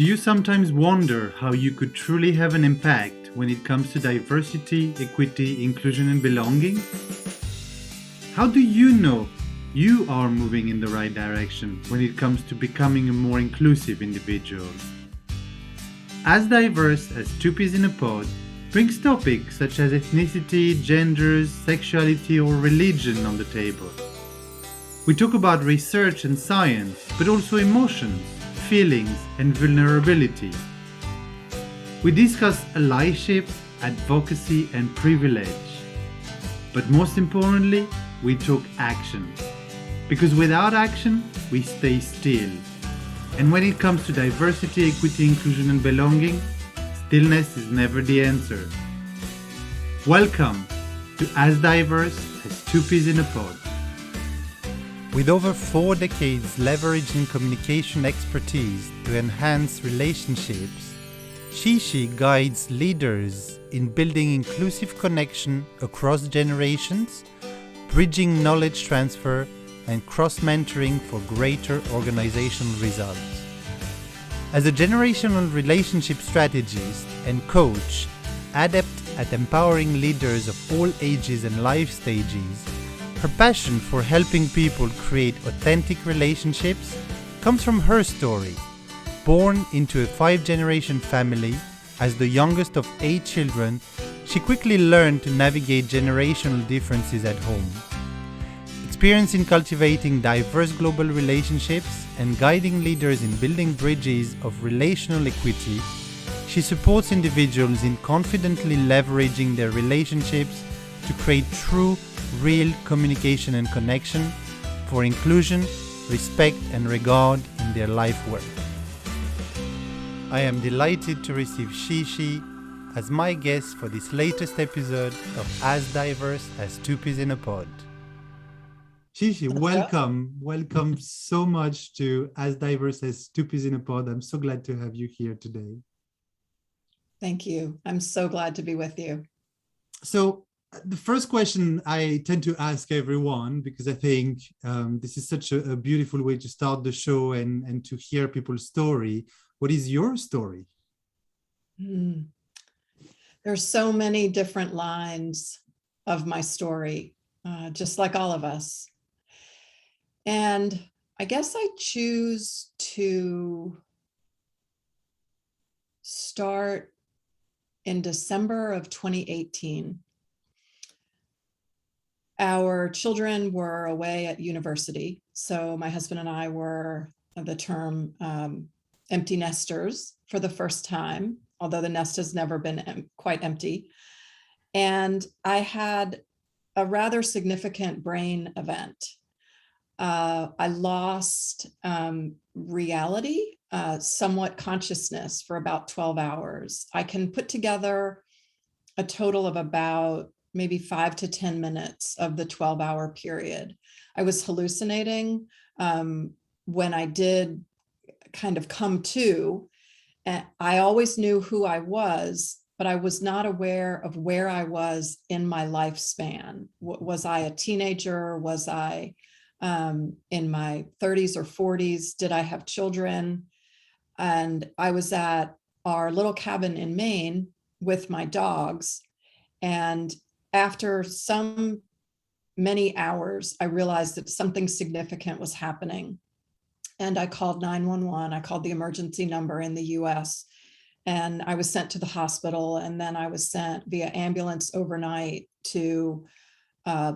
Do you sometimes wonder how you could truly have an impact when it comes to diversity, equity, inclusion, and belonging? How do you know you are moving in the right direction when it comes to becoming a more inclusive individual? As Diverse as Two Peas in a Pod brings topics such as ethnicity, genders, sexuality, or religion on the table. We talk about research and science, but also emotions, feelings, and vulnerability. We discuss allyship, advocacy, and privilege. But most importantly, we talk action. Because without action, we stay still. And when it comes to diversity, equity, inclusion, and belonging, stillness is never the answer. Welcome to As Diverse as Two Peas in a Pod. With over 4 decades leveraging communication expertise to enhance relationships, Shee Shee guides leaders in building inclusive connection across generations, bridging knowledge transfer, and cross-mentoring for greater organizational results. As a generational relationship strategist and coach, adept at empowering leaders of all ages and life stages, her passion for helping people create authentic relationships comes from her story. Born into a 5-generation family, as the youngest of 8 children, she quickly learned to navigate generational differences at home. Experience in cultivating diverse global relationships and guiding leaders in building bridges of relational equity, she supports individuals in confidently leveraging their relationships to create true, real communication and connection for inclusion, respect, and regard in their life work. I am delighted to receive Shee Shee as my guest for this latest episode of As Diverse as Two Peas in a Pod. Shee Shee, welcome. Welcome so much to As Diverse as Two Peas in a Pod. I'm so glad to have you here today. Thank you. I'm so glad to be with you. So the first question I tend to ask everyone, because I think this is such a beautiful way to start the show and to hear people's story. What is your story? There's so many different lines of my story, just like all of us. And I guess I choose to start in December of 2018. Our children were away at university. So my husband and I were the term empty nesters for the first time, although the nest has never been quite empty. And I had a rather significant brain event. I lost reality, somewhat consciousness for about 12 hours. I can put together a total of about maybe 5 to 10 minutes of the 12-hour period. I was hallucinating when I did kind of come to. I always knew who I was, but I was not aware of where I was in my lifespan. Was I a teenager? Was I in my 30s or 40s? Did I have children? And I was at our little cabin in Maine with my dogs. And after many hours, I realized that something significant was happening. And I called 911. I called the emergency number in the US. And I was sent to the hospital. And then I was sent via ambulance overnight to a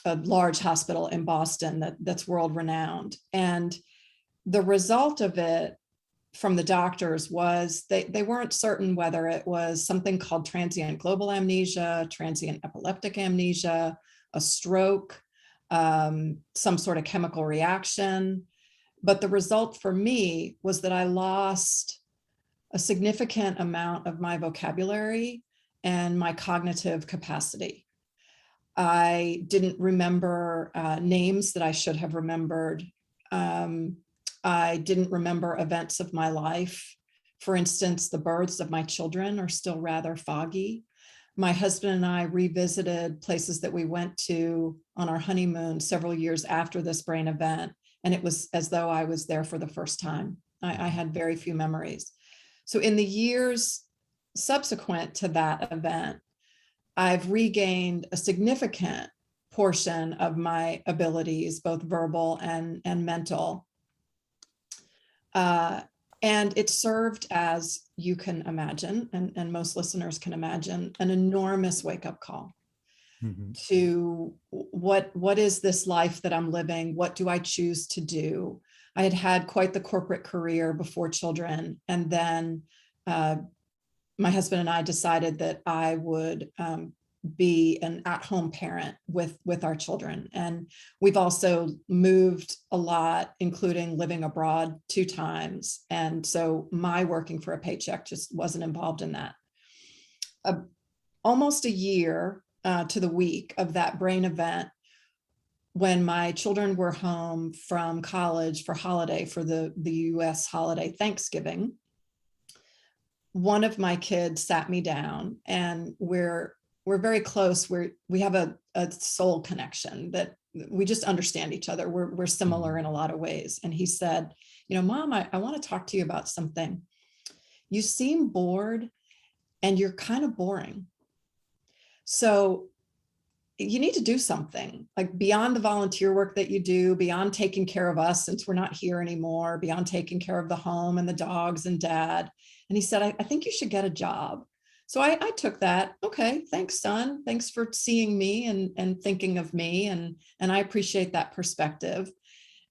large hospital in Boston that's world renowned. And the result of it from the doctors was they weren't certain whether it was something called transient global amnesia, transient epileptic amnesia, a stroke, some sort of chemical reaction. But the result for me was that I lost a significant amount of my vocabulary and my cognitive capacity. I didn't remember names that I should have remembered. I didn't remember events of my life. For instance, the births of my children are still rather foggy. My husband and I revisited places that we went to on our honeymoon several years after this brain event, and it was as though I was there for the first time. I had very few memories. So in the years subsequent to that event, I've regained a significant portion of my abilities, both verbal and mental. And it served, as you can imagine, and most listeners can imagine, an enormous wake-up call to what is this life that I'm living? What do I choose to do? I had had quite the corporate career before children, and then my husband and I decided that I would be an at-home parent with our children. And we've also moved a lot, including living abroad 2 times. And so my working for a paycheck just wasn't involved in that. Almost a year to the week of that brain event, when my children were home from college for holiday, for the US holiday Thanksgiving, one of my kids sat me down, and we're very close. We have a soul connection that we just understand each other. We're similar in a lot of ways. And he said, Mom, I want to talk to you about something. You seem bored and you're kind of boring. So you need to do something, like beyond the volunteer work that you do, beyond taking care of us since we're not here anymore, beyond taking care of the home and the dogs and dad. And he said, I think you should get a job. So I took that. Okay, thanks, son. Thanks for seeing me and thinking of me. And I appreciate that perspective.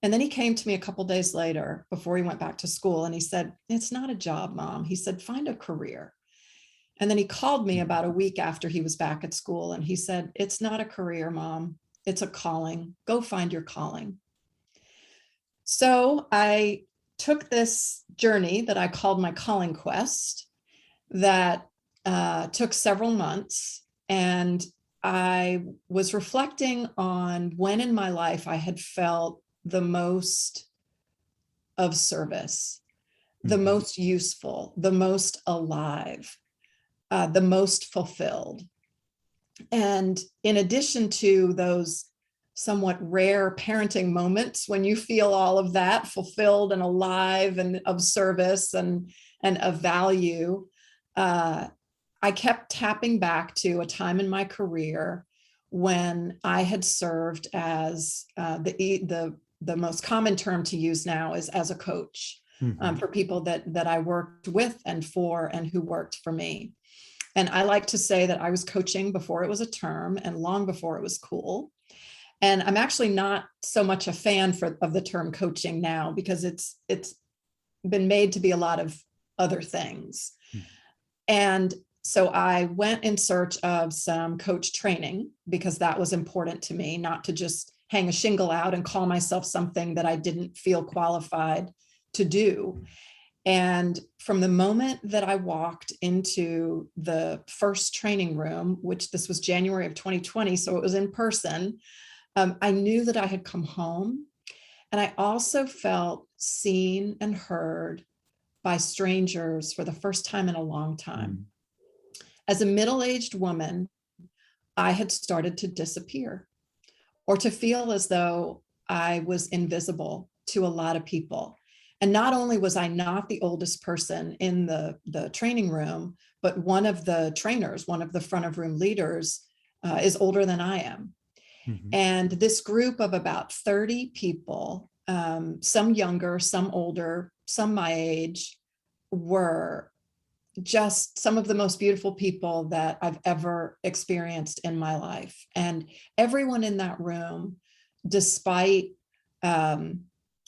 And then he came to me a couple of days later before he went back to school. And he said, it's not a job, Mom. He said, find a career. And then he called me about a week after he was back at school. And he said, it's not a career, Mom. It's a calling. Go find your calling. So I took this journey that I called my calling quest that took several months. And I was reflecting on when in my life I had felt the most of service, the most useful, the most alive, the most fulfilled. And in addition to those somewhat rare parenting moments when you feel all of that fulfilled and alive and of service and of value, I kept tapping back to a time in my career when I had served as the most common term to use now is as a coach for people that I worked with and for and who worked for me. And I like to say that I was coaching before it was a term and long before it was cool. And I'm actually not so much a fan of the term coaching now, because it's been made to be a lot of other things. And so I went in search of some coach training, because that was important to me, not to just hang a shingle out and call myself something that I didn't feel qualified to do. And from the moment that I walked into the first training room, which this was January of 2020, so it was in person, I knew that I had come home. And I also felt seen and heard by strangers for the first time in a long time. As a middle-aged woman, I had started to disappear, or to feel as though I was invisible to a lot of people. And not only was I not the oldest person in the training room, but one of the trainers, one of the front of room leaders, is older than I am. And this group of about 30 people, some younger, some older, some my age, were just some of the most beautiful people that I've ever experienced in my life. And everyone in that room, despite, or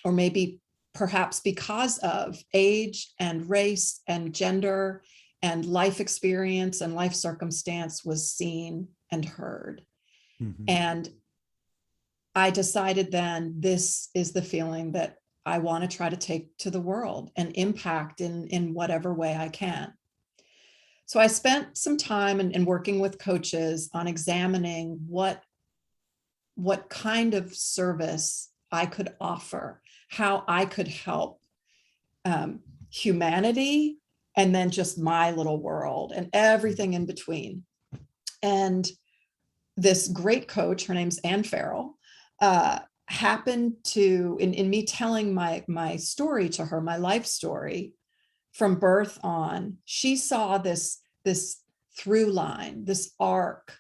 maybe perhaps because of age and race and gender and life experience and life circumstance, was seen and heard. And I decided then, this is the feeling that I want to try to take to the world and impact in whatever way I can. So I spent some time in working with coaches on examining what kind of service I could offer, how I could help humanity, and then just my little world and everything in between. And this great coach, her name's Ann Farrell, happened to, in me telling my story to her, my life story from birth on, she saw this through line, this arc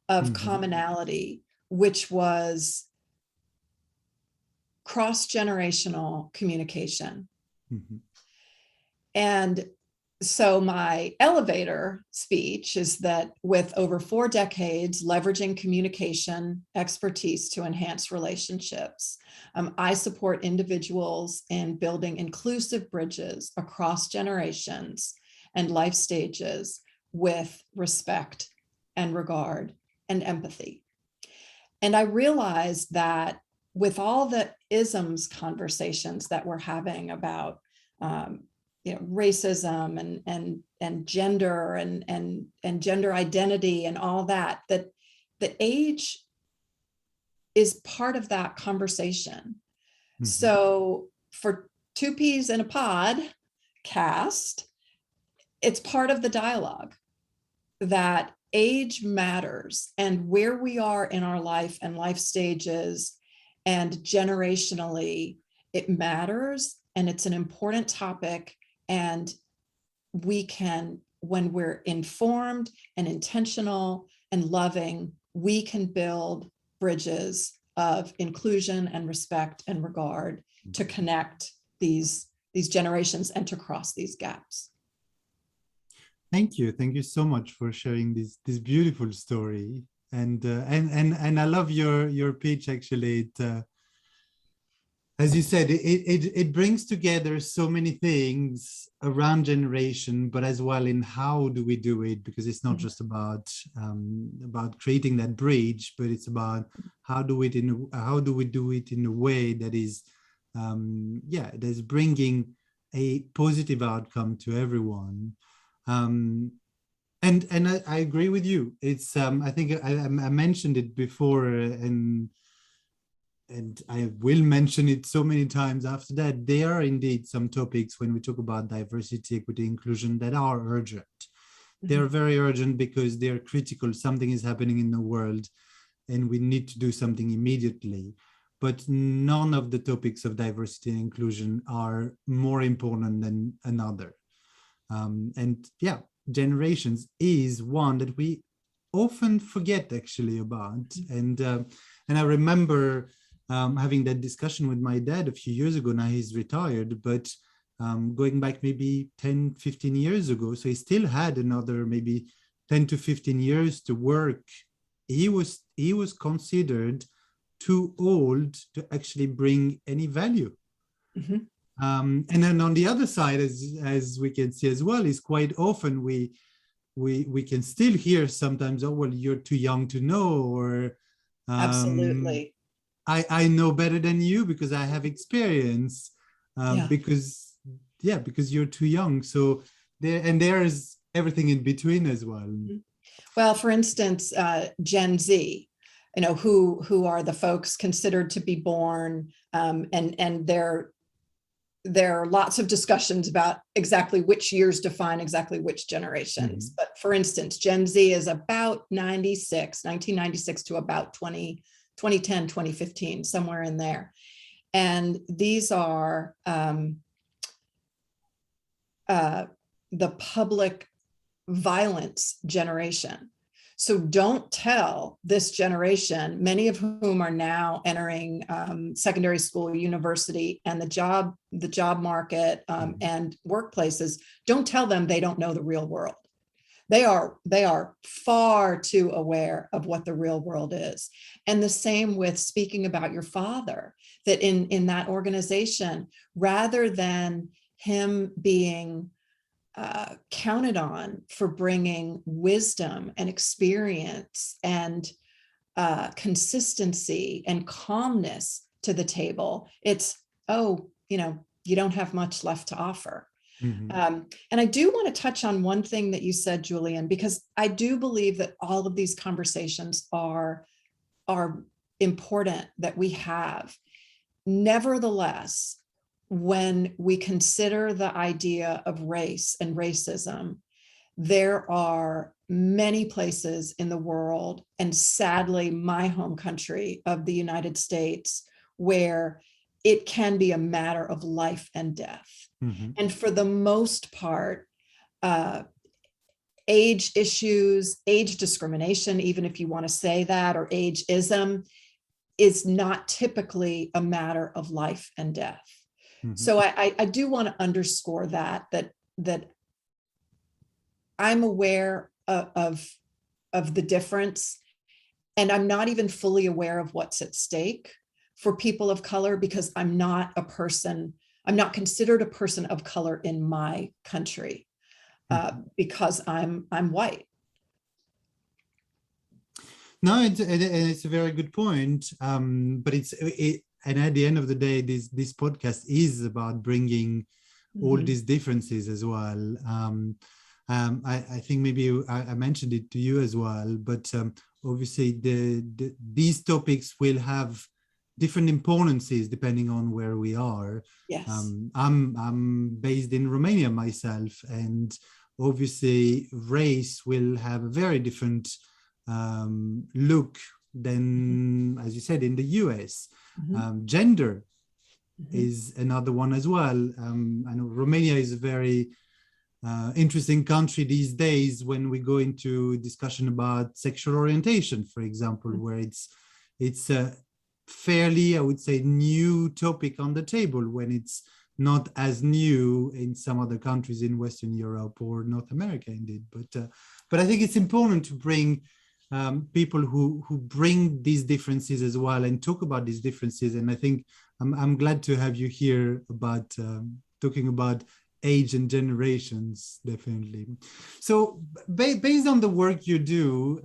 of commonality, which was cross-generational communication. And so my elevator speech is that with over 4 decades leveraging communication expertise to enhance relationships, I support individuals in building inclusive bridges across generations and life stages with respect and regard and empathy. And I realized that with all the isms conversations that we're having about racism and gender and gender identity and all that, that the age is part of that conversation. So for Two Peas in a Pod cast, it's part of the dialogue that age matters, and where we are in our life and life stages and generationally, it matters, and it's an important topic. And we can, when we're informed and intentional and loving, we can build bridges of inclusion and respect and regard to connect these generations and to cross these gaps. Thank you so much for sharing this beautiful story, and I love your pitch. Actually, it as you said, it brings together so many things around generation, but as well in how do we do it, because it's not just about creating that bridge, but it's about how do we do it in a way that is that's bringing a positive outcome to everyone. And I agree with you. It's I think I mentioned it before, and I will mention it so many times after that. There are indeed some topics when we talk about diversity, equity, inclusion that are urgent. They're very urgent because they're critical. Something is happening in the world and we need to do something immediately. But none of the topics of diversity and inclusion are more important than another. And yeah, generations is one that we often forget actually about. And I remember having that discussion with my dad a few years ago. Now he's retired, but going back maybe 10, 15 years ago. So he still had another maybe 10 to 15 years to work. He was considered too old to actually bring any value. And then on the other side, as we can see as well, is quite often we can still hear sometimes, oh, well, you're too young to know, or Absolutely. I know better than you because I have experience, because you're too young. So there is everything in between as well. Well, for instance, Gen Z, who are the folks considered to be born, and there are lots of discussions about exactly which years define exactly which generations. But for instance, Gen Z is about 1996 to about 2010, 2015, somewhere in there. And these are the public violence generation. So don't tell this generation, many of whom are now entering secondary school, university, and the job market and workplaces, don't tell them they don't know the real world. They are far too aware of what the real world is. And the same with speaking about your father, that in that organization, rather than him being counted on for bringing wisdom and experience and consistency and calmness to the table, it's, you don't have much left to offer. And I do want to touch on one thing that you said, Julian, because I do believe that all of these conversations are important that we have. Nevertheless, when we consider the idea of race and racism, there are many places in the world, and sadly, my home country of the United States, where it can be a matter of life and death. And for the most part, age issues, age discrimination, even if you want to say that, or ageism, is not typically a matter of life and death. So I do want to underscore that I'm aware of the difference, and I'm not even fully aware of what's at stake for people of color, because I'm not considered a person of color in my country, because I'm white. No, it's a very good point. But and at the end of the day, this podcast is about bringing all these differences as well. I think maybe I mentioned it to you as well, but obviously these topics will have different importances depending on where we are. Yes. I'm based in Romania myself, and obviously race will have a very different look than, as you said, in the US. Gender is another one as well. I know Romania is a very interesting country these days when we go into discussion about sexual orientation, for example, where it's a fairly, I would say, new topic on the table, when it's not as new in some other countries in Western Europe or North America, indeed. But I think it's important to bring people who bring these differences as well and talk about these differences. And I think I'm glad to have you here about talking about age and generations, definitely. So based on the work you do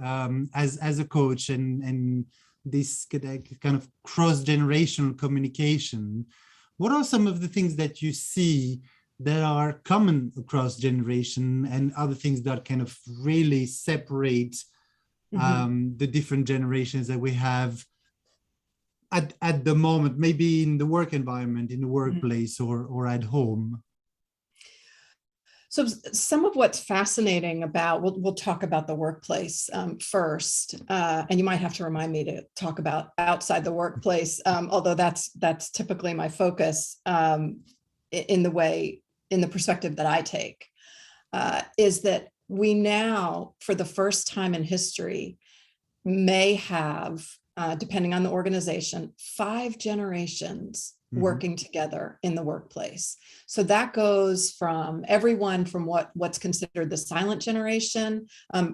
as a coach and this kind of cross-generational communication, what are some of the things that you see that are common across generation, and other things that kind of really separate the different generations that we have at the moment, maybe in the work environment, in the workplace, or at home? So some of what's fascinating about, we'll talk about the workplace first, and you might have to remind me to talk about outside the workplace, although that's typically my focus in the perspective that I take, is that we now, for the first time in history, may have, depending on the organization, 5 generations working together in the workplace. So that goes from everyone from what's considered the silent generation,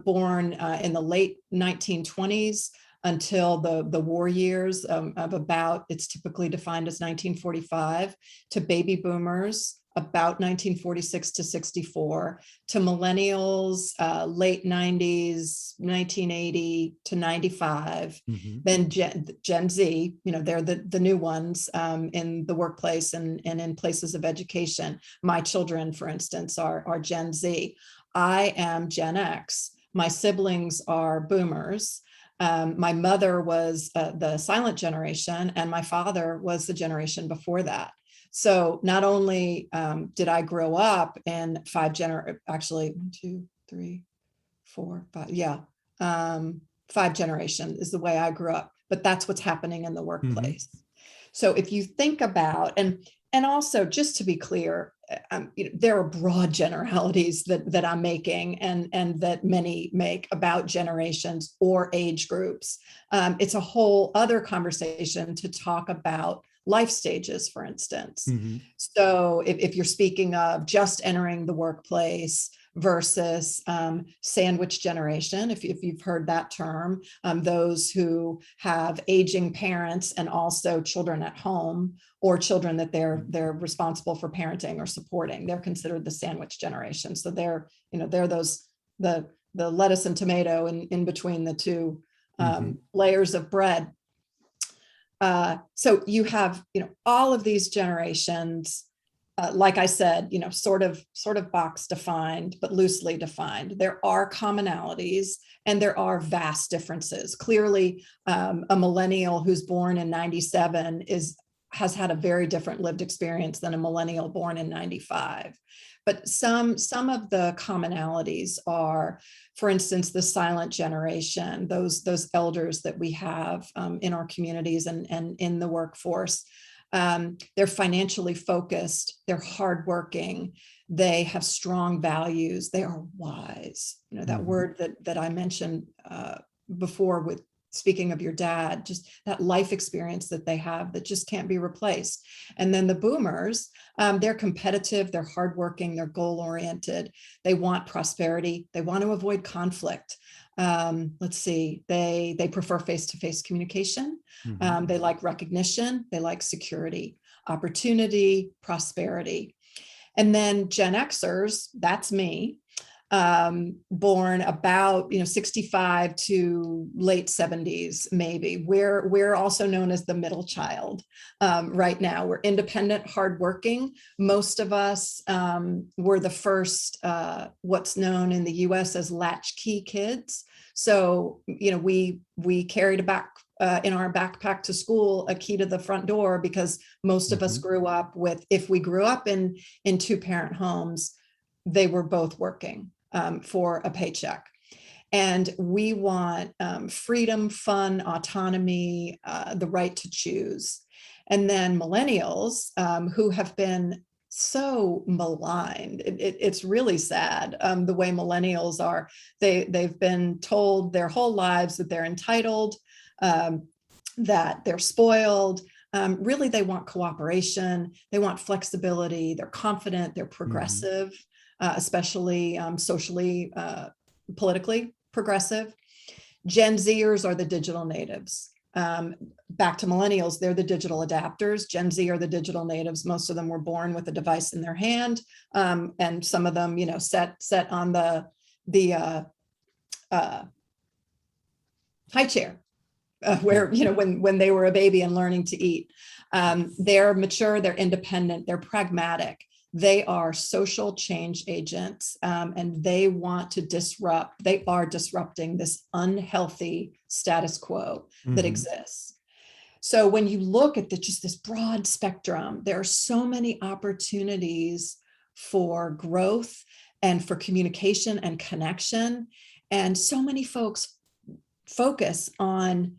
born in the late 1920s until the war years of about, it's typically defined as 1945, to baby boomers, about 1946 to 64, to millennials, late 90s, 1980 to 95, then Gen Z, they're the new ones in the workplace and in places of education. My children, for instance, are Gen Z. I am Gen X. My siblings are boomers. My mother was the silent generation, and my father was the generation before that. So not only did I grow up in 5 actually 1, 2, 3, 4, 5, 5 generations is the way I grew up, but that's what's happening in the workplace. So if you think about, and also just to be clear, there are broad generalities that I'm making and that many make about generations or age groups. It's a whole other conversation to talk about life stages, for instance. So if you're speaking of just entering the workplace versus sandwich generation, if you've heard that term, those who have aging parents and also children at home, or children that they're responsible for parenting or supporting, they're considered the sandwich generation. So they're those the lettuce and tomato in between the two layers of bread. So you have, all of these generations, like I said, sort of box defined, but loosely defined. There are commonalities and there are vast differences. Clearly, a millennial who's born in 97 is has had a very different lived experience than a millennial born in 95. But some of the commonalities are, for instance, the silent generation, those elders that we have in our communities and in the workforce. They're financially focused, they're hardworking, they have strong values, they are wise. You know, that word that I mentioned before with speaking of your dad, just that life experience that they have that just can't be replaced. And then the boomers, they're competitive, they're hardworking, they're goal-oriented, they want prosperity, they want to avoid conflict. Let's see, they prefer face-to-face communication. They like recognition, they like security, opportunity, prosperity. And then Gen Xers, that's me, born about 65 to late 70s, maybe. We're also known as the middle child right now. We're independent, hardworking. Most of us were the first, what's known in the US as latchkey kids. So, we carried in our backpack to school a key to the front door, because most of us grew up with, if we grew up in two-parent homes, they were both working for a paycheck. And we want freedom, fun, autonomy, the right to choose. And then millennials, who have been so maligned. It's really sad the way millennials are. They've been told their whole lives that they're entitled, that they're spoiled. Really, they want cooperation. They want flexibility. They're confident. They're progressive, especially socially, politically progressive. Gen Zers are the digital natives. Back to millennials, they're the digital adapters. Gen Z are the digital natives. Most of them were born with a device in their hand, and some of them, set on the high chair, where when they were a baby and learning to eat. They're mature, they're independent, they're pragmatic. They are social change agents, and they want to disrupt. They are disrupting this unhealthy status quo that exists. So when you look at just this broad spectrum, there are so many opportunities for growth and for communication and connection. And so many folks focus on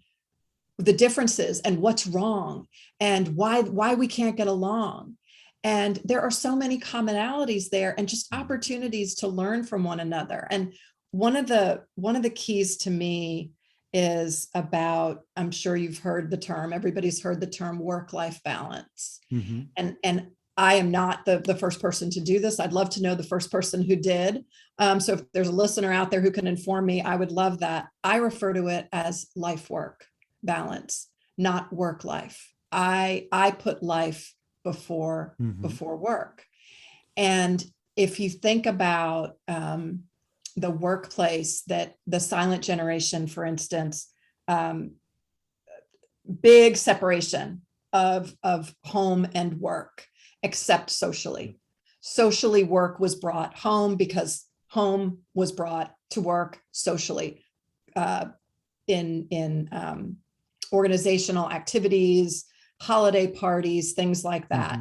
the differences and what's wrong and why we can't get along. And there are so many commonalities there and just opportunities to learn from one another. And one of the keys to me is about, I'm sure you've heard the term, everybody's heard the term work-life balance. And I am not the first person to do this. I'd love to know the first person who did. So if there's a listener out there who can inform me, I would love that. I refer to it as life-work balance, not work-life. I put life before work. And if you think about the workplace, that the silent generation, for instance, big separation of home and work, except socially. Socially, work was brought home because home was brought to work socially in organizational activities, holiday parties, things like that.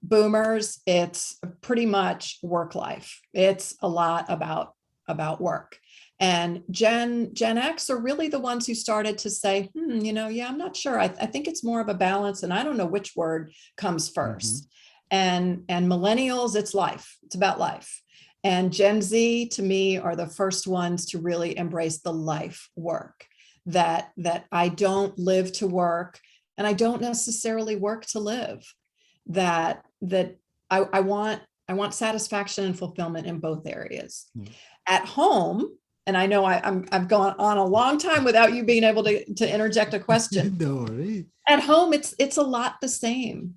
Boomers, it's pretty much work life. It's a lot about work. And Gen X are really the ones who started to say, I'm not sure. I think it's more of a balance, and I don't know which word comes first. And millennials, it's life. It's about life. And Gen Z, to me, are the first ones to really embrace the life work, that I don't live to work, and I don't necessarily work to live, that I want satisfaction and fulfillment in both areas. At home, and I know I've gone on a long time without you being able to interject a question. Don't worry. At home, it's a lot the same.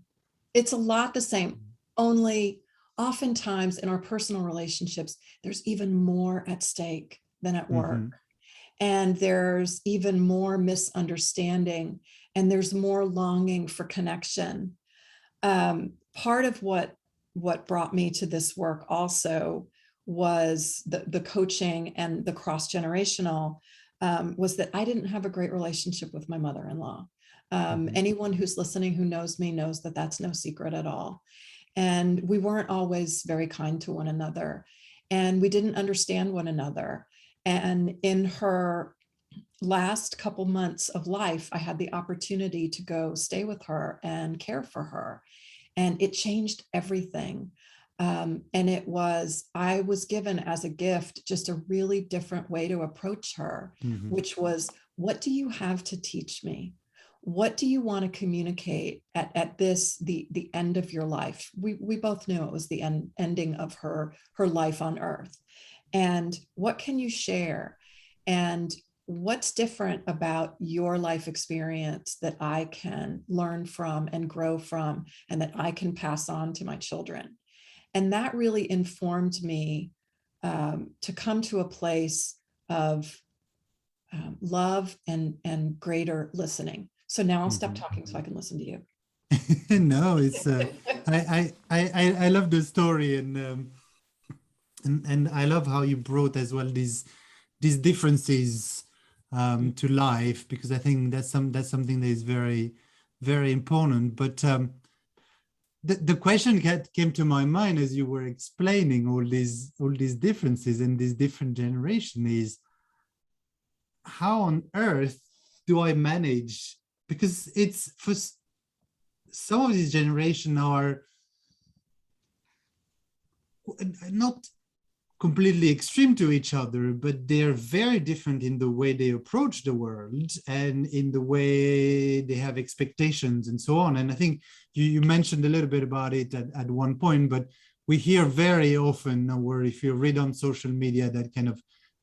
It's a lot the same, only oftentimes in our personal relationships, there's even more at stake than at work. And there's even more misunderstanding, and there's more longing for connection. Part of what brought me to this work also was the coaching and the cross-generational, was that I didn't have a great relationship with my mother-in-law. Anyone who's listening who knows me knows that that's no secret at all. And we weren't always very kind to one another, and we didn't understand one another. And in her last couple months of life, I had the opportunity to go stay with her and care for her. And it changed everything. And I was given as a gift just a really different way to approach her, which was, what do you have to teach me? What do you want to communicate at the end of your life? We both knew it was the ending of her life on earth. And what can you share? And what's different about your life experience that I can learn from and grow from, and that I can pass on to my children? And that really informed me to come to a place of love and greater listening. So now I'll stop talking so I can listen to you. No, it's I love the story, and I love how you brought as well these differences to life, because I think that's something that is very, very important. But the question came to my mind as you were explaining all these differences and these different generations is, how on earth do I manage? Because it's for some of these generations are not completely extreme to each other, but they're very different in the way they approach the world and in the way they have expectations and so on. And I think you mentioned a little bit about it at one point, but we hear very often, or if you read on social media,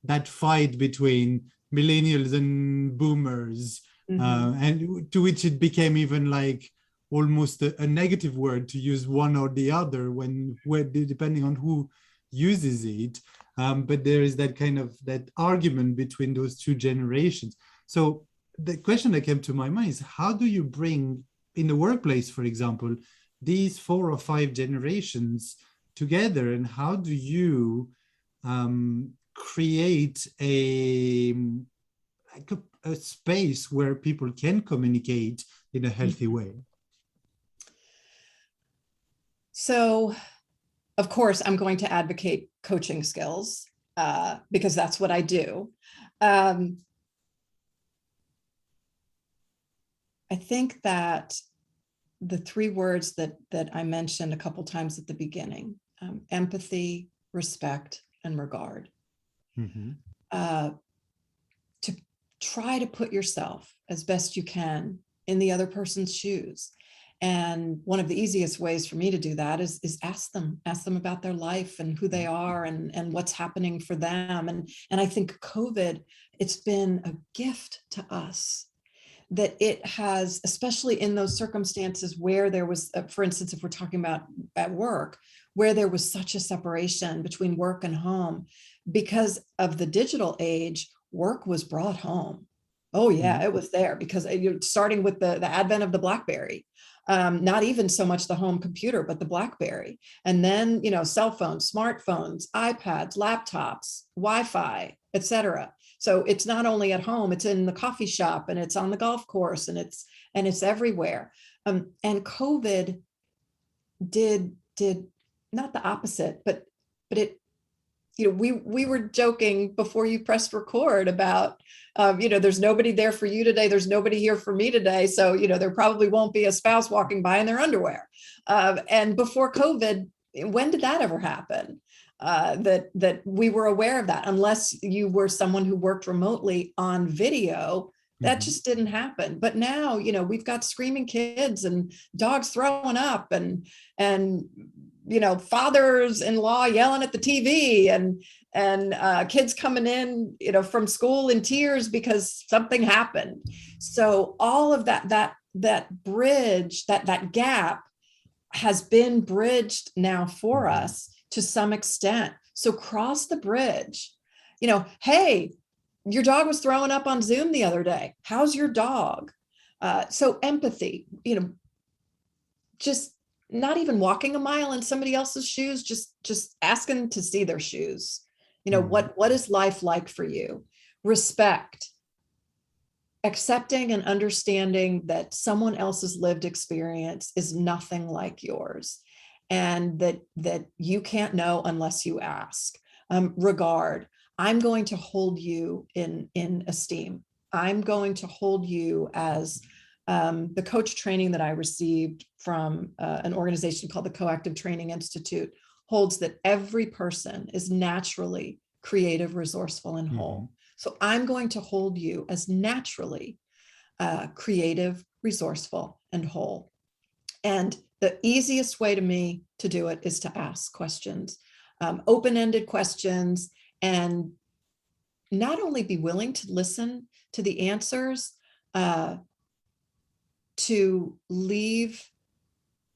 that fight between millennials and boomers, and to which it became even like almost a negative word to use one or the other when depending on who uses it. But there is that argument between those two generations. So the question that came to my mind is, how do you bring in the workplace, for example, these 4 or 5 generations together, and how do you create a space where people can communicate in a healthy way? So, of course, I'm going to advocate coaching skills because that's what I do. I think that the 3 words that I mentioned a couple times at the beginning, empathy, respect, and regard. To try to put yourself as best you can in the other person's shoes. And one of the easiest ways for me to do that is ask them about their life and who they are and what's happening for them. And I think COVID, it's been a gift to us that it has, especially in those circumstances where there was, for instance, if we're talking about at work, where there was such a separation between work and home, because of the digital age, work was brought home. Oh yeah, it was there because you're starting with the advent of the BlackBerry. Not even so much the home computer, but the BlackBerry. And then, cell phones, smartphones, iPads, laptops, Wi-Fi, etc. So it's not only at home, it's in the coffee shop and it's on the golf course and it's everywhere. And COVID did not the opposite, but it, we were joking before you pressed record about, there's nobody there for you today. There's nobody here for me today. So, there probably won't be a spouse walking by in their underwear. And before COVID, when did that ever happen? That we were aware of that, unless you were someone who worked remotely on video, that just didn't happen. But now, we've got screaming kids and dogs throwing up and fathers-in-law yelling at the TV and kids coming in, from school in tears because something happened. So all of that bridge, that gap has been bridged now for us to some extent. So cross the bridge. Hey, your dog was throwing up on Zoom the other day. How's your dog? So empathy, just not even walking a mile in somebody else's shoes, just asking to see their shoes. What is life like for you? Respect. accepting and understanding that someone else's lived experience is nothing like yours, and that you can't know unless you ask. Regard. I'm going to hold you in esteem. I'm going to hold you as the coach training that I received from an organization called the Coactive Training Institute holds that every person is naturally creative, resourceful, and whole. So I'm going to hold you as naturally creative, resourceful, and whole. And the easiest way to me to do it is to ask questions, open-ended questions, and not only be willing to listen to the answers, to leave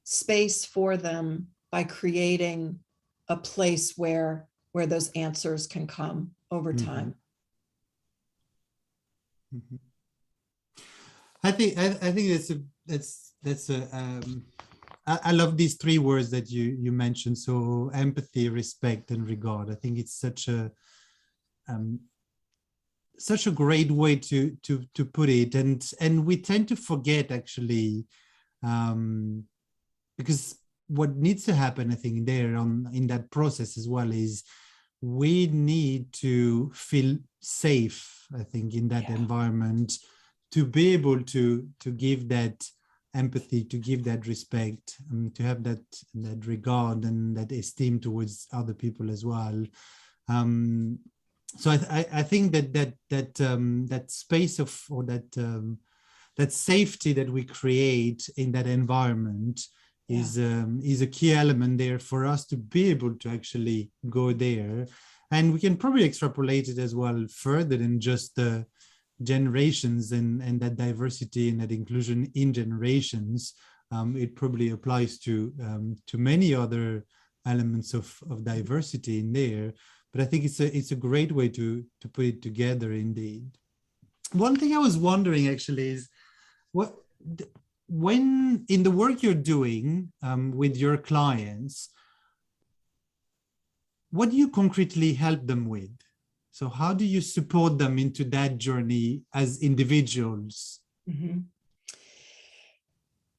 space for them by creating a place where those answers can come over time. I think that's a I love these three words that you mentioned. So empathy, respect, and regard. I think it's such a great way to put it, and we tend to forget actually, because what needs to happen, I think, there in that process as well, is we need to feel safe, I think, in that environment, to be able to give that empathy, to give that respect, to have that regard and that esteem towards other people as well. So I think that space of, or that safety that we create in that environment is a key element there for us to be able to actually go there. And we can probably extrapolate it as well further than just the generations and that diversity and that inclusion in generations. It probably applies to many other elements of diversity in there. But I think it's a great way to put it together indeed. One thing I was wondering actually is, when in the work you're doing with your clients, what do you concretely help them with? So how do you support them into that journey as individuals?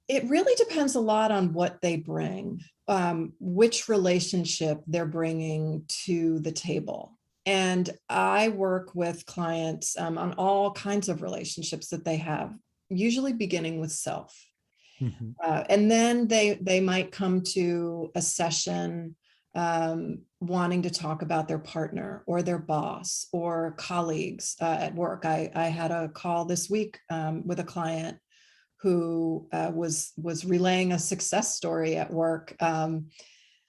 It really depends a lot on what they bring, which relationship they're bringing to the table. And I work with clients on all kinds of relationships that they have, usually beginning with self. And then they might come to a session wanting to talk about their partner or their boss or colleagues at work. I had a call this week with a client who was relaying a success story at work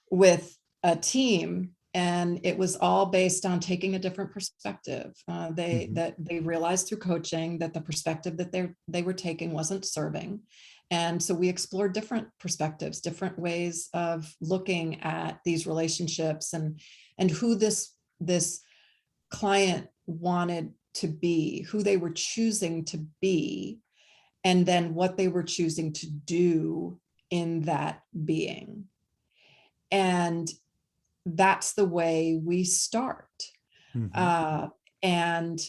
with a team, and it was all based on taking a different perspective. They realized through coaching that the perspective that they were taking wasn't serving. And so we explored different perspectives, different ways of looking at these relationships, and who this client wanted to be, who they were choosing to be, and then what they were choosing to do in that being. And that's the way we start. And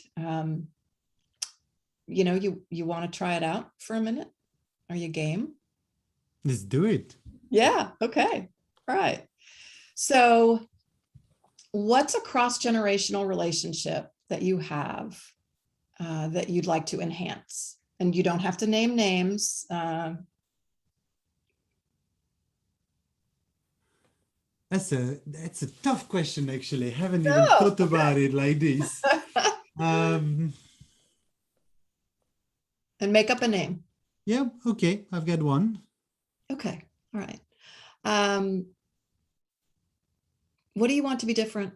you want to try it out for a minute? Are you game? Let's do it. Yeah. Okay. All right. So what's a cross-generational relationship that you have that you'd like to enhance? And you don't have to name names. That's a tough question, actually. I haven't even thought about it like this. And make up a name. Yeah, okay. I've got one. Okay. All right. What do you want to be different?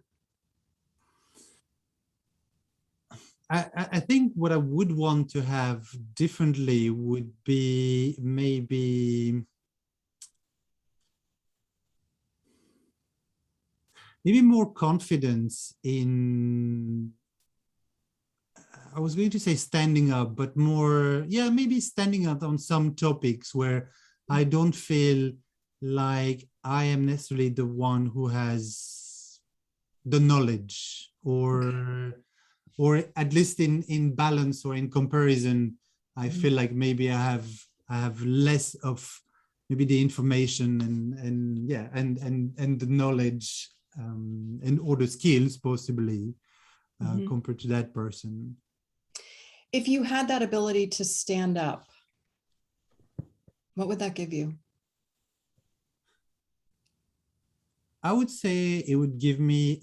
I think what I would want to have differently would be maybe more confidence in, I was going to say standing up, but more, maybe standing up on some topics where I don't feel like I am necessarily the one who has the knowledge, or or at least in balance or in comparison, I feel like maybe I have less of maybe the information and the knowledge and or the skills possibly compared to that person. If you had that ability to stand up, what would that give you? I would say it would give me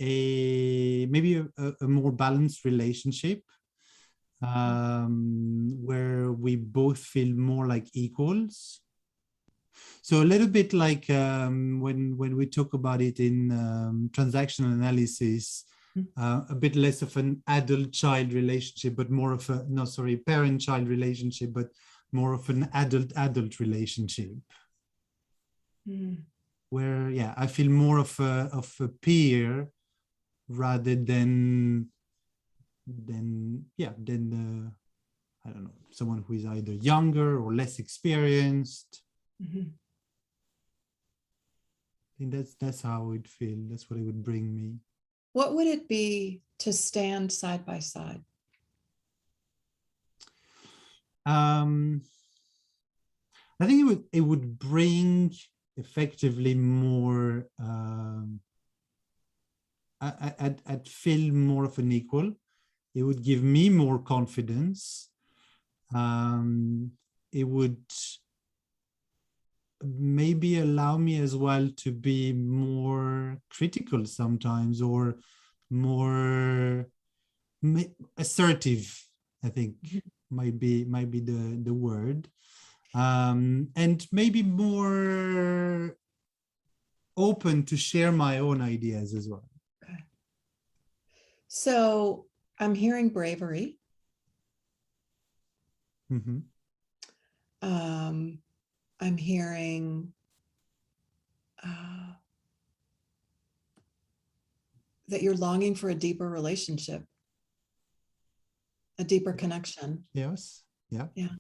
maybe a more balanced relationship where we both feel more like equals. So a little bit like when we talk about it in transactional analysis, a bit less of an adult-child relationship, but more of a, no, sorry, parent-child relationship, but more of an adult-adult relationship. Where, yeah, I feel more of a peer rather than I don't know, someone who is either younger or less experienced. I think that's how I would feel. That's what it would bring me. What would it be to stand side by side? I think it would bring effectively more. I'd feel more of an equal. It would give me more confidence. It would maybe allow me as well to be more critical sometimes, or more assertive, I think might be the word, and maybe more open to share my own ideas as well. Okay. So I'm hearing bravery. I'm hearing that you're longing for a deeper relationship, a deeper connection. Yes. Yeah. Yeah.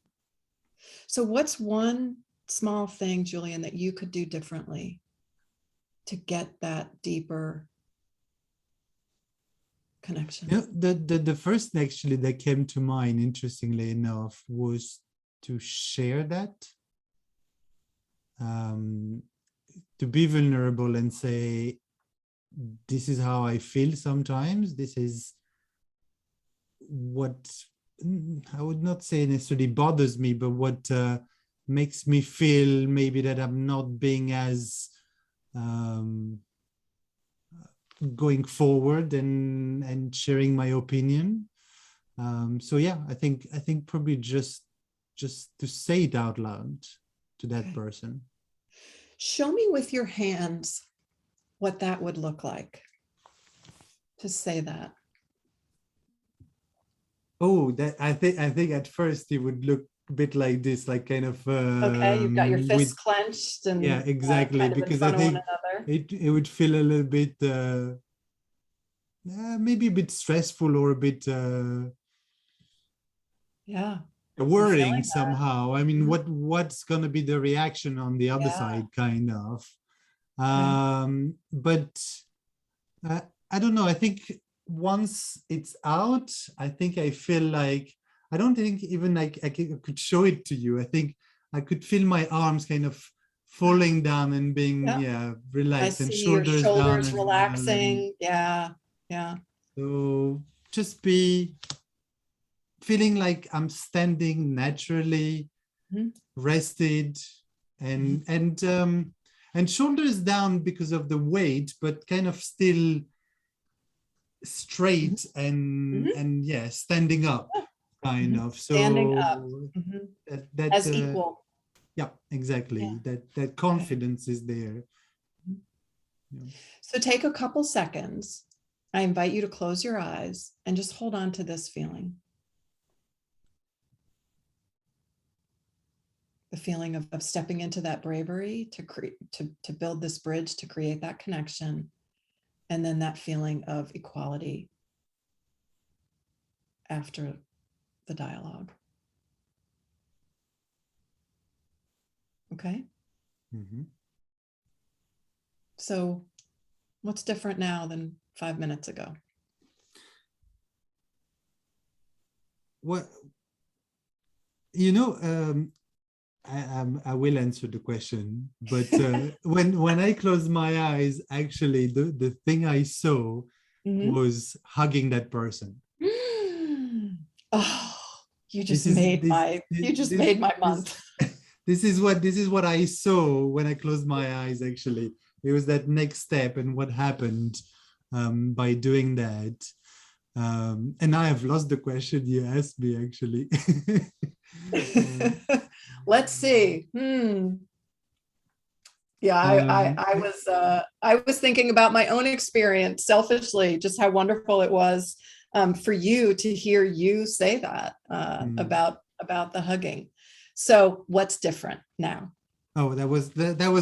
So what's one small thing, Julian, that you could do differently to get that deeper connection? You know, the first actually that came to mind, interestingly enough, was to share that, to be vulnerable and say, this is how I feel sometimes. This is what I would not say necessarily bothers me, but what makes me feel maybe that I'm not being as going forward and sharing my opinion. So yeah, I think probably just to say it out loud to that person. Show me with your hands what that would look like to say that. Oh, that I think at first it would look a bit like this, like kind of Okay, you've got your fists clenched and yeah, exactly, kind of because in I front think of one another. it would feel a little bit maybe a bit stressful, or a bit Yeah, worrying somehow. I mean, what's gonna be the reaction on the other Yeah. side, kind of. Right. But I don't know. I think once it's out, I think I feel like I don't think even like I could show it to you. I think I could feel my arms kind of falling down and being I relaxed, and see your shoulders down shoulders as well. relaxing. Yeah, yeah. So just be feeling like I'm standing naturally, rested, and shoulders down because of the weight, but kind of still straight and yeah, standing up, kind of. So Standing up that as equal. Yeah, exactly. Yeah. That confidence is there. Yeah. So take a couple seconds. I invite you to close your eyes and just hold on to this feeling. The feeling of stepping into that bravery to build this bridge, to create that connection. And then that feeling of equality after the dialogue. Okay. So what's different now than 5 minutes ago? what you know, I will answer the question, but when I closed my eyes, actually the thing I saw Mhm. was hugging that person. Oh, This is you just made my this month. this is what I saw when I closed my eyes. Actually, it was that next step and what happened by doing that. And I have lost the question you asked me actually. Let's see. Yeah, um, I was thinking about my own experience selfishly, just how wonderful it was for you to hear you say that hmm. about the hugging. So what's different now? Oh, that was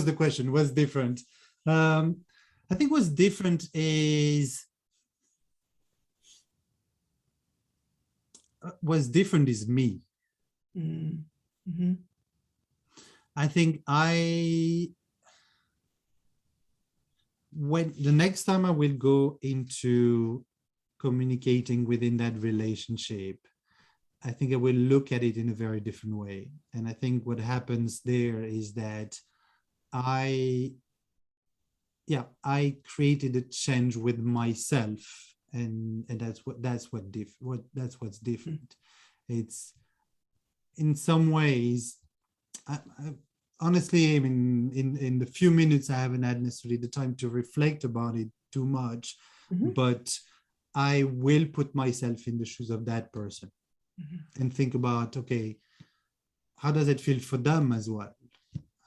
the question. What's different? Um, I think what's different is me. Mm-hmm. I think when the next time I will go into communicating within that relationship, I think I will look at it in a very different way. And I think what happens there is that I, yeah, I created a change with myself, and that's what's different. It's in some ways, I honestly, I mean, in the few minutes I haven't had necessarily the time to reflect about it too much, Mm-hmm. but I will put myself in the shoes of that person and think about, okay, how does it feel for them as well?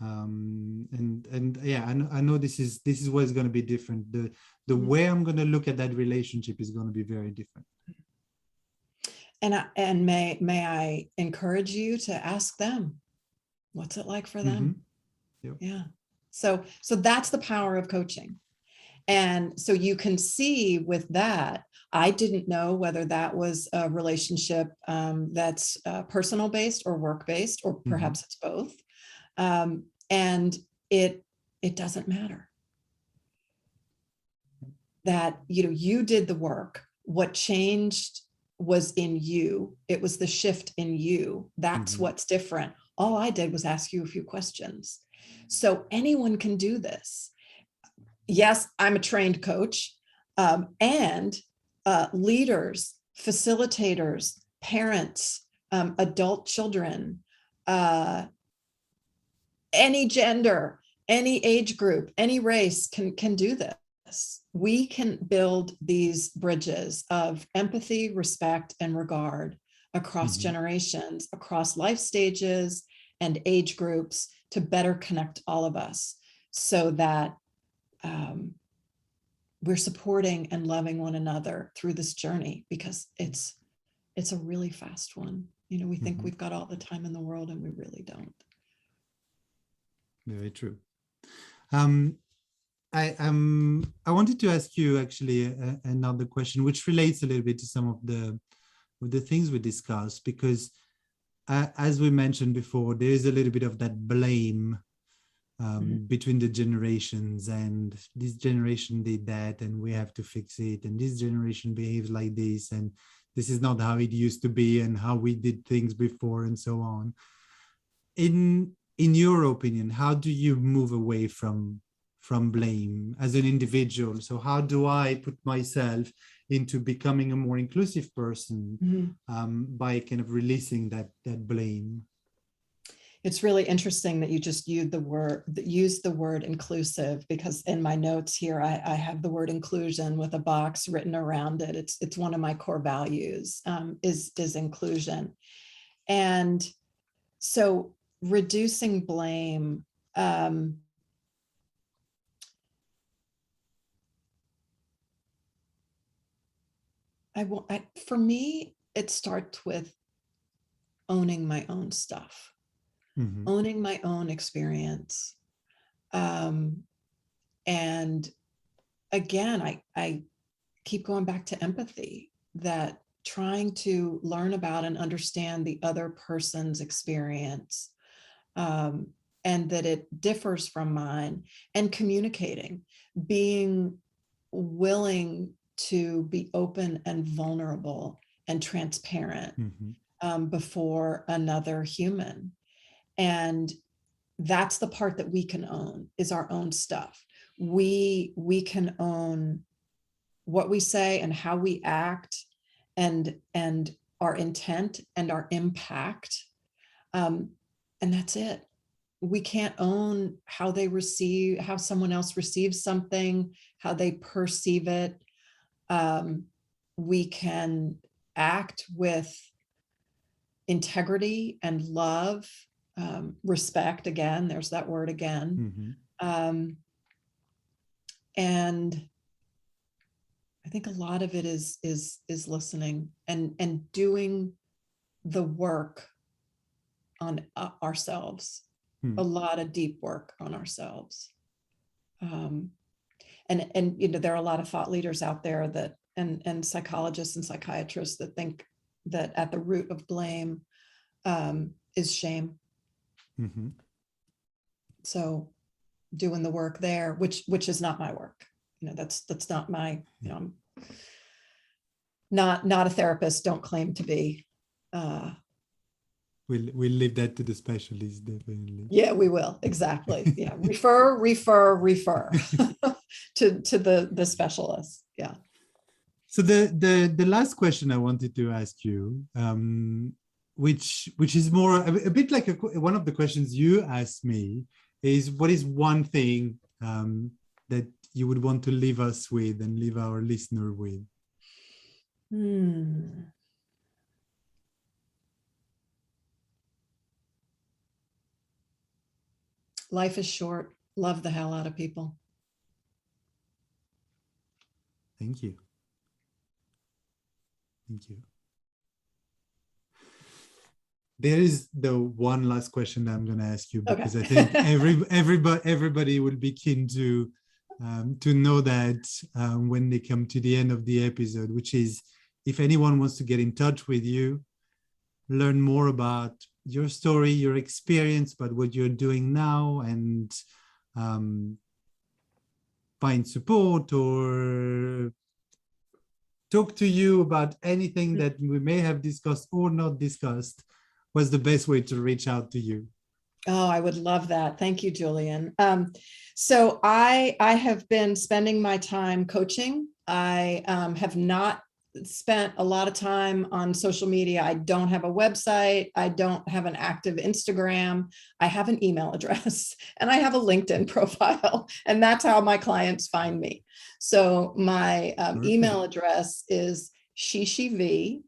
And yeah, I know this is what's going to be different. The Mm-hmm. way I'm going to look at that relationship is going to be very different. And may I encourage you to ask them, what's it like for Mm-hmm. them? Yep. Yeah. So that's the power of coaching. And so you can see with that, I didn't know whether that was a relationship that's personal based or work based, or Mm-hmm. perhaps it's both. And it doesn't matter that, you did the work. What changed was in you. It was the shift in you. That's Mm-hmm. what's different. All I did was ask you a few questions. So anyone can do this. Yes, I'm a trained coach, and leaders, facilitators, parents, adult children, uh, any gender, any age group, any race can do this. We can build these bridges of empathy, respect, and regard across Mm-hmm. generations, across life stages and age groups to better connect all of us so that we're supporting and loving one another through this journey, because it's a really fast one. We think Mm-hmm. we've got all the time in the world, and we really don't. Very true. Um, I wanted to ask you actually another question, which relates a little bit to some of the things we discussed, because as we mentioned before, there is a little bit of that blame between the generations, and this generation did that and we have to fix it, and this generation behaves like this, and this is not how it used to be, and how we did things before, and so on. In your opinion, how do you move away from blame as an individual? So how do I put myself into becoming a more inclusive person by kind of releasing that blame? It's really interesting that you just used the word inclusive, because in my notes here, I have the word inclusion with a box written around it. It's one of my core values, is inclusion. And so reducing blame, for me, it starts with owning my own stuff, Mm-hmm. owning my own experience. And again, I keep going back to empathy, that trying to learn about and understand the other person's experience, and that it differs from mine, and communicating, being willing to be open and vulnerable and transparent, Mm-hmm. before another human. And that's the part that we can own, is our own stuff. We can own what we say and how we act, and our intent and our impact. And that's it. We can't own how someone else receives something, how they perceive it. We can act with integrity and love, respect. Again, there's that word again. And I think a lot of it is listening and doing the work on ourselves, a lot of deep work on ourselves. And there are a lot of thought leaders out there that, and psychologists and psychiatrists that think that at the root of blame is shame. So doing the work there, which is not my work. That's not my, I'm not a therapist, don't claim to be. We'll leave that to the specialists, definitely. Yeah, we will. Exactly. Yeah. refer to the specialists. Yeah. So the last question I wanted to ask you, which is more a bit like one of the questions you asked me, is what is one thing that you would want to leave us with and leave our listener with? Life is short. Love the hell out of people. Thank you. Thank you. There is the one last question that I'm going to ask you, because okay. I think everybody will be keen to know that when they come to the end of the episode, which is, if anyone wants to get in touch with you, learn more about your story, your experience, but what you're doing now, and find support or talk to you about anything that we may have discussed or not discussed, what's the best way to reach out to you? Oh, I would love that. Thank you, Julian. So I have been spending my time coaching. I have not spent a lot of time on social media. I don't have a website. I don't have an active Instagram. I have an email address and I have a LinkedIn profile, and that's how my clients find me. So my email address is Shee Shee V.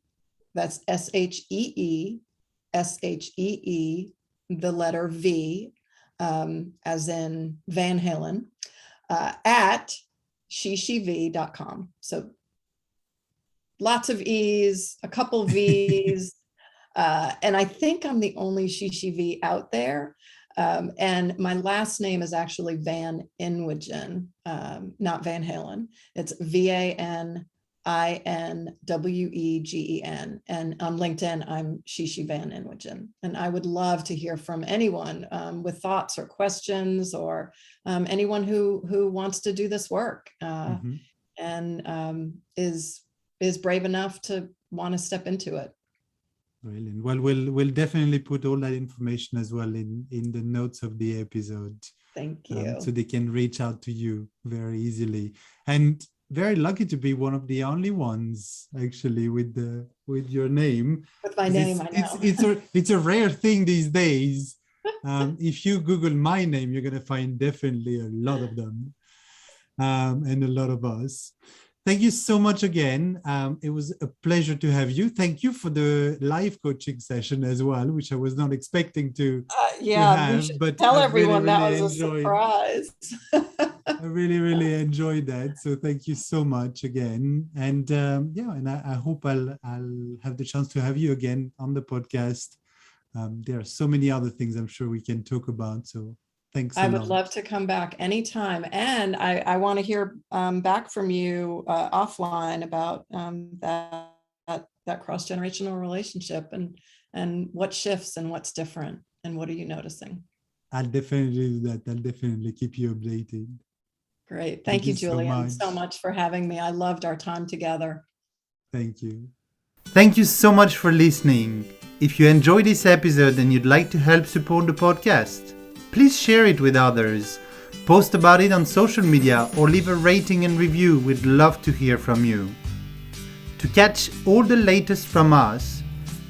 That's SHEE, the letter V, as in Van Halen, at sheesheev.com. So lots of E's, a couple V's, and I think I'm the only Shee Shee V out there. And my last name is actually Van Inwegen, not Van Halen. It's VANINWEGEN. And on LinkedIn, I'm Shee Shee Van Inwegen. And I would love to hear from anyone with thoughts or questions, or anyone who wants to do this work and is brave enough to want to step into it. Brilliant. Well, we'll definitely put all that information as well in the notes of the episode. Thank you. So they can reach out to you very easily. And very lucky to be one of the only ones actually with your name. With my name, I know. It's a rare thing these days. If you Google my name, you're going to find definitely a lot of them, and a lot of us. Thank you so much again. It was a pleasure to have you. Thank you for the live coaching session as well, which I was not expecting to have. We should but tell I everyone really that was a surprise. I really enjoyed that. So thank you so much again. And and I hope I'll have the chance to have you again on the podcast. There are so many other things I'm sure we can talk about. So thanks a lot. I would love to come back anytime. And I want to hear back from you offline about that cross-generational relationship and what shifts and what's different and what are you noticing? I'll definitely do that. I'll definitely keep you updated. Great. Thank you, Julian, so much for having me. I loved our time together. Thank you. Thank you so much for listening. If you enjoyed this episode and you'd like to help support the podcast, please share it with others, post about it on social media, or leave a rating and review. We'd love to hear from you. To catch all the latest from us,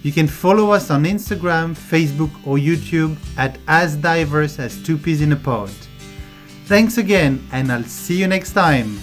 you can follow us on Instagram, Facebook, or YouTube at As Diverse as Two Peas in a Pod. Thanks again, and I'll see you next time.